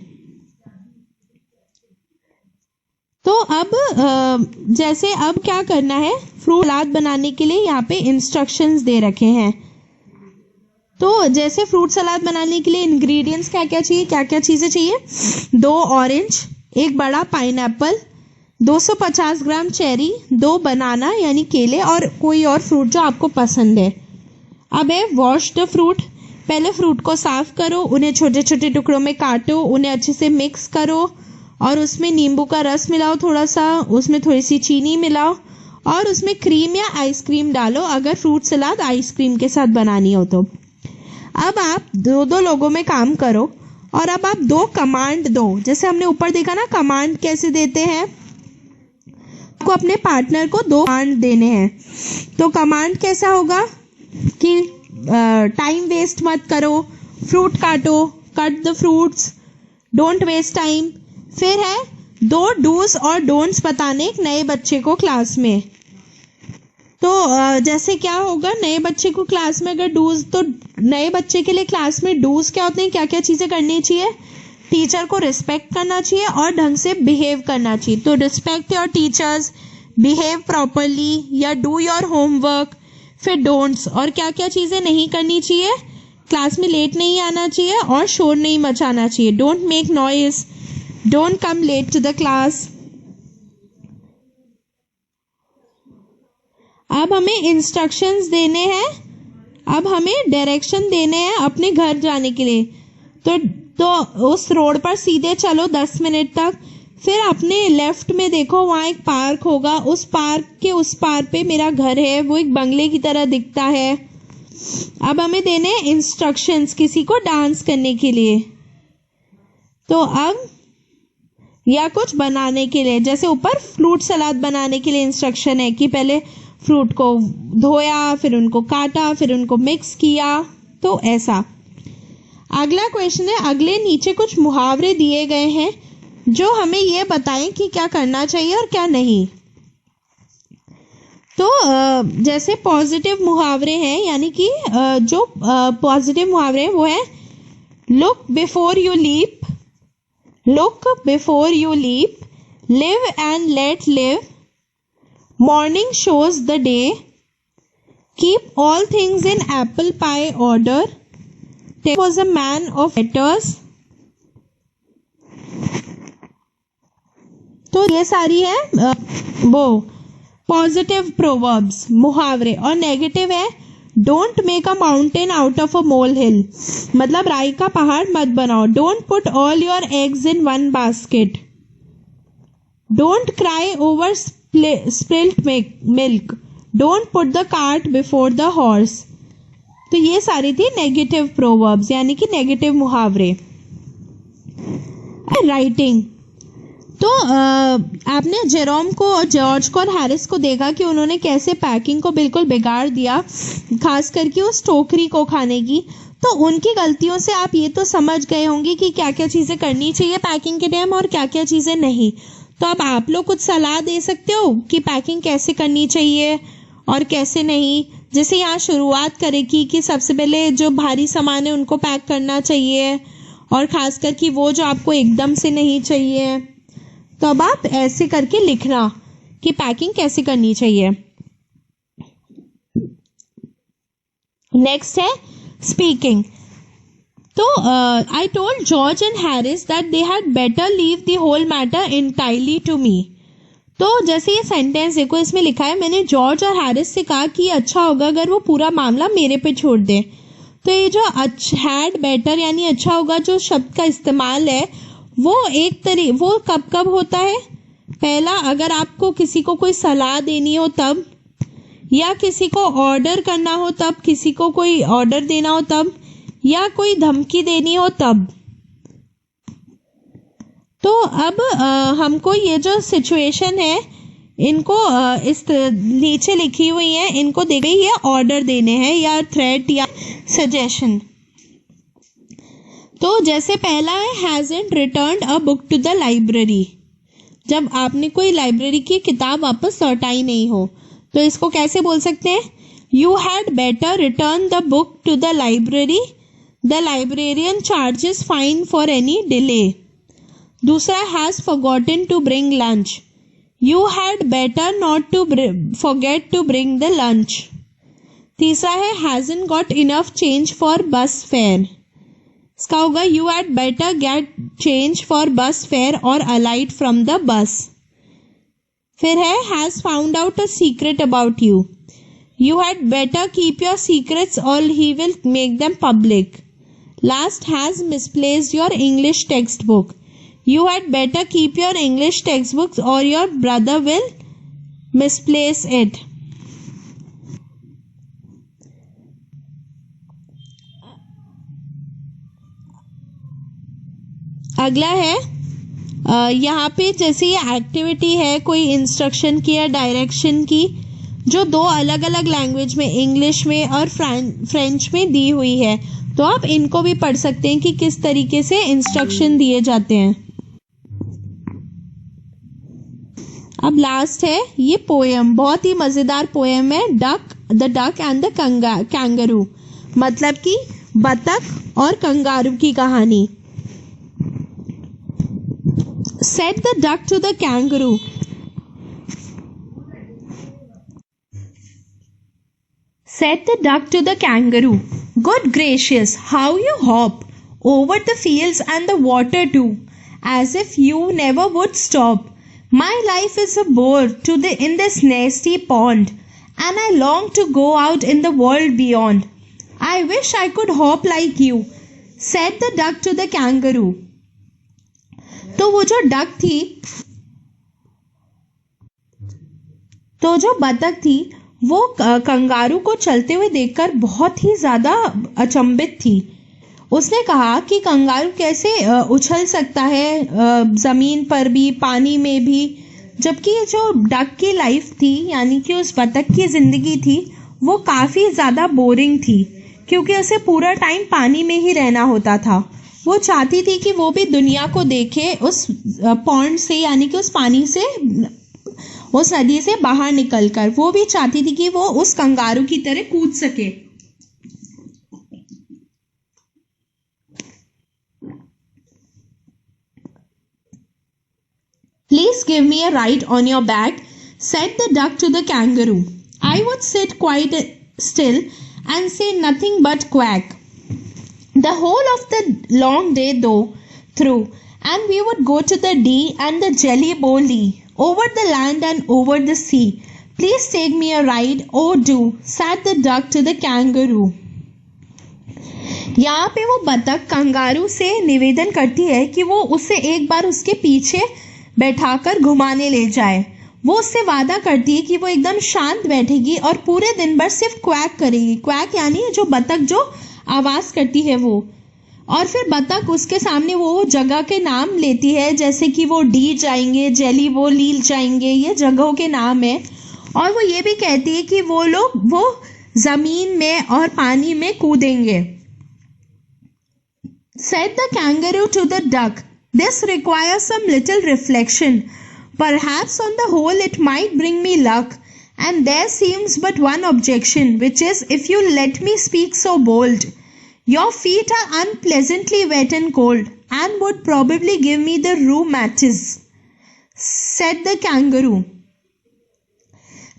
तो अब जैसे अब क्या करना है, फ्रूट सलाद बनाने के लिए यहाँ पे इंस्ट्रक्शंस दे रखे हैं। तो जैसे फ्रूट सलाद बनाने के लिए इंग्रेडिएंट्स क्या क्या चाहिए, क्या क्या चीजें चाहिए, 2 ऑरेंज, 1 बड़ा पाइनएप्पल, 250 ग्राम चेरी, 2 बनाना यानी केले, और कोई और फ्रूट जो आपको पसंद है। अब है वॉश द फ्रूट, पहले फ्रूट को साफ करो, उन्हें छोटे छोटे टुकड़ों में काटो, उन्हें अच्छे से मिक्स करो और उसमें नींबू का रस मिलाओ थोड़ा सा, उसमें थोड़ी सी चीनी मिलाओ और उसमें क्रीम या आइसक्रीम डालो अगर फ्रूट सलाद आइसक्रीम के साथ बनानी हो तो। अब आप 2 लोगों में काम करो और अब आप 2 कमांड दो, जैसे हमने ऊपर देखा ना कमांड कैसे देते हैं, को अपने पार्टनर को 2 कमांड देने हैं। तो कमांड कैसा होगा कि टाइम वेस्ट मत करो, फ्रूट काटो, cut the fruits, don't waste time. फिर है 2 डूज और डोंट्स बताने एक नए बच्चे को क्लास में। तो जैसे क्या होगा, नए बच्चे को क्लास में अगर डूज, तो नए बच्चे के लिए क्लास में डूज क्या होते हैं, क्या क्या चीजें करनी चाहिए, टीचर को रिस्पेक्ट करना चाहिए और ढंग से बिहेव करना चाहिए। तो respect your teachers, behave properly या डू योर होमवर्क। फिर डोंट्स, और क्या क्या चीज़ें नहीं करनी चाहिए, क्लास में लेट नहीं आना चाहिए और शोर नहीं मचाना चाहिए। Don't make noise, don't come late to the class. अब हमें इंस्ट्रक्शंस देने हैं, अब हमें डायरेक्शन देने हैं अपने घर जाने के लिए। तो उस रोड पर सीधे चलो 10 मिनट तक, फिर अपने लेफ्ट में देखो, वहाँ एक पार्क होगा, उस पार्क के उस पार पे मेरा घर है, वो एक बंगले की तरह दिखता है। अब हमें देने इंस्ट्रक्शंस किसी को डांस करने के लिए। तो अब या कुछ बनाने के लिए, जैसे ऊपर फ्रूट सलाद बनाने के लिए इंस्ट्रक्शन है कि पहले फ्रूट को धोया, फिर उनको काटा, फिर उनको मिक्स किया। तो ऐसा। अगला क्वेश्चन है, अगले नीचे कुछ मुहावरे दिए गए हैं जो हमें ये बताएं कि क्या करना चाहिए और क्या नहीं। तो जैसे पॉजिटिव मुहावरे हैं, यानी कि जो पॉजिटिव मुहावरे हैं वो है look before you leap, look before you leap, live and let live, morning shows the day, keep all things in apple pie order, there was a man of letters। तो ये सारी है वो पॉजिटिव प्रोवर्ब्स, मुहावरे। और नेगेटिव है don't make a mountain out of a molehill, मतलब राई का पहाड़ मत बनाओ। Don't put all your eggs in one basket, don't cry over spilled milk, don't put the cart before the horse. तो ये सारी थी नेगेटिव प्रोवर्ब्स, यानी कि नेगेटिव मुहावरे। राइटिंग, तो आपने जेरोम को, जॉर्ज को और हैरिस को देखा कि उन्होंने कैसे पैकिंग को बिल्कुल बिगाड़ दिया, खास करके उस टोकरी को खाने की। तो उनकी गलतियों से आप ये तो समझ गए होंगे कि क्या क्या चीज़ें करनी चाहिए पैकिंग के टाइम और क्या क्या चीज़ें नहीं। तो अब आप लोग कुछ सलाह दे सकते हो कि पैकिंग कैसे करनी चाहिए और कैसे नहीं। जैसे यहाँ शुरुआत करेगी कि सबसे पहले जो भारी सामान है उनको पैक करना चाहिए, और खासकर कि वो जो आपको एकदम से नहीं चाहिए। तो अब आप ऐसे करके लिखना कि पैकिंग कैसे करनी चाहिए। नेक्स्ट है स्पीकिंग। तो I told George and Harris that they had better leave the whole matter entirely to me. तो जैसे ये सेंटेंस देखो, इसमें लिखा है मैंने जॉर्ज और हैरिस से कहा कि अच्छा होगा अगर वो पूरा मामला मेरे पे छोड़ दे। तो ये जो हैड बेटर यानी अच्छा होगा जो शब्द का इस्तेमाल है वो वो कब कब होता है। पहला, अगर आपको किसी को कोई सलाह देनी हो तब, या किसी को ऑर्डर करना हो तब, किसी को कोई ऑर्डर देना हो तब, या कोई धमकी देनी हो तब। तो अब हमको ये जो सिचुएशन है इनको इस नीचे लिखी हुई है, इनको दे गई है ऑर्डर देने हैं या थ्रेट या सजेशन। तो जैसे पहला है hasn't returned a book to the library, जब आपने कोई लाइब्रेरी की किताब वापस लौटाई नहीं हो। तो इसको कैसे बोल सकते हैं, you had better return the book to the library, the librarian charges fine for any delay. दूसरा, has forgotten to bring lunch, you had better not to forget to bring the lunch. तीसरा है hasn't got enough change for bus fare, इसका होगा you had better get change for bus fare or alight from the bus. फिर है has found out a secret about you, you had better keep your secrets or he will make them public. Last, has misplaced your English textbook, you had better keep your English textbooks or your brother will misplace it. अगला है यहाँ पे जैसे ये एक्टिविटी है कोई इंस्ट्रक्शन की या डायरेक्शन की जो दो अलग अलग लैंग्वेज में, इंग्लिश में और फ्रेंच में दी हुई है। तो आप इनको भी पढ़ सकते हैं कि किस तरीके से इंस्ट्रक्शन दिए जाते हैं। अब लास्ट है ये पोएम, बहुत ही मजेदार पोएम है, the duck and the kangaroo, मतलब कि बतख और कंगारू की कहानी। said the duck to the kangaroo. Said the duck to the kangaroo, "Good gracious, how you hop over the fields and the water too, as if you never would stop. My life is a bore in this nasty pond, and I long to go out in the world beyond. I wish I could hop like you," said the duck to the kangaroo. तो वो जो डक थी, तो जो बतख थी, वो कंगारू को चलते हुए देखकर बहुत ही ज्यादा अचंभित थी। उसने कहा कि कंगारू कैसे उछल सकता है जमीन पर भी, पानी में भी, जबकि जो डक की लाइफ थी, यानी कि उस बतख की जिंदगी थी, वो काफी ज्यादा बोरिंग थी, क्योंकि उसे पूरा टाइम पानी में ही रहना होता था। वो चाहती थी कि वो भी दुनिया को देखे उस पॉन्ड से, यानी कि उस पानी से, उस नदी से बाहर निकलकर। वो भी चाहती थी कि वो उस कंगारू की तरह कूद सके। "Please give me a ride on your back," said the duck to the kangaroo. "I would sit quite still and say nothing but quack the whole of the long day through, and we would go to the Dee and the Jelly Bolly, over the land and over the sea. Please take me a ride, oh do," said the duck to the kangaroo. यहाँ पे वो बतख कंगारू से निवेदन करती है कि वो उसे एक बार उसके पीछे बैठाकर घुमाने ले जाए। वो उससे वादा करती है कि वो एकदम शांत बैठेगी और पूरे दिन भर सिर्फ क्वैक करेगी। क्वैक यानी जो बतख जो आवाज करती है वो। और फिर बतख उसके सामने वो जगह के नाम लेती है, जैसे कि वो डी जाएंगे, जेली वो लील जाएंगे, ये जगहों के नाम है। और वो ये भी कहती है कि वो लोग वो जमीन में और पानी में कूदेंगे। Said the kangaroo to the duck, "This requires some little reflection. Perhaps on the whole it might bring me luck. And there seems but one objection, which is if you let me speak so bold. Your feet are unpleasantly wet and cold, and would probably give me the rheumatism," said the kangaroo.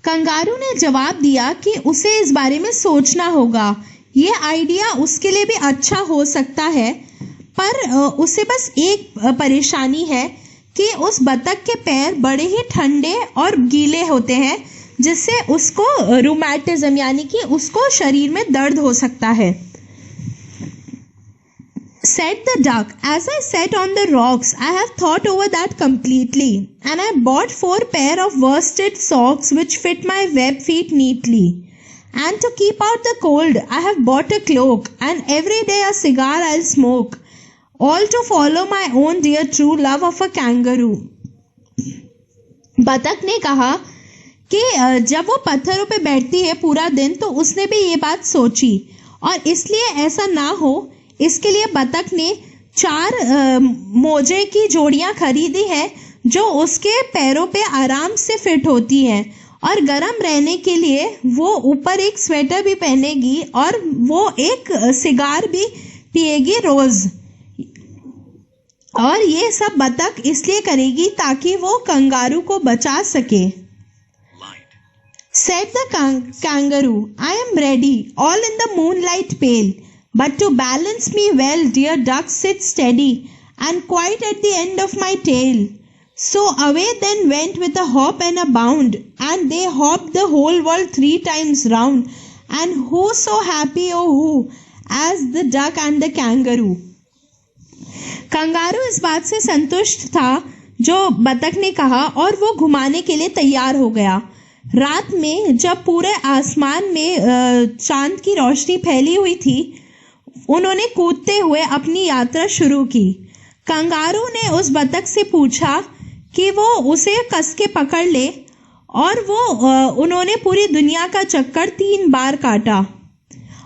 Kangaroo ने जवाब दिया कि उसे इस बारे में सोचना होगा। ये आइडिया उसके लिए भी अच्छा हो सकता है, पर उसे बस एक परेशानी है कि उस बतख के पैर बड़े ही ठंडे और गीले होते हैं, जिससे उसको रूमेटिज्म यानी कि उसको शरीर में दर्द हो सकता है। Said the duck, "As I sat on the rocks, I have thought over that completely, and I bought 4 pair of worsted socks which fit my web feet neatly. And to keep out the cold, I have bought a cloak, and every day a cigar I'll smoke, all to follow my own dear true love of a kangaroo." बतख ने कहा कि जब वो पत्थरों पे बैठती है पूरा दिन, तो उसने भी ये बात सोची, और इसलिए ऐसा ना हो इसके लिए बतख ने 4 मोजे की जोड़ियां खरीदी है, जो उसके पैरों पे आराम से फिट होती है, और गर्म रहने के लिए वो ऊपर एक स्वेटर भी पहनेगी, और वो एक सिगार भी पिएगी रोज। और ये सब बतख इसलिए करेगी ताकि वो कंगारू को बचा सके। Said the kangaroo, "I am ready, all in the moonlight pale. But to balance me well, dear duck, sit steady, and quite at the end of my tail." So away then went with a hop and a bound, and they hopped the whole world 3 times round. And who so happy, oh who, as the duck and the kangaroo. Kangaroo इस बात से संतुष्ट था जो बतख ने कहा, और वो घुमाने के लिए तैयार हो गया। रात में जब पूरे आसमान में चांद की रोशनी फैली हुई थी, उन्होंने कूदते हुए अपनी यात्रा शुरू की। कंगारू ने उस बतख से पूछा कि वो उसे कस के पकड़ ले, और उन्होंने पूरी दुनिया का चक्कर 3 बार काटा,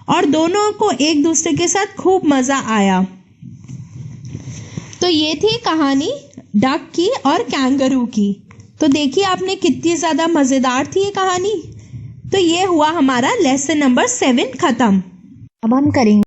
और दोनों को एक दूसरे के साथ खूब मजा आया। तो ये थी कहानी डक की और कैंगरू की। तो देखिए आपने कितनी ज्यादा मजेदार थी ये कहानी। तो ये हुआ हमारा लेसन नंबर 7 खत्म। अब हम करेंगे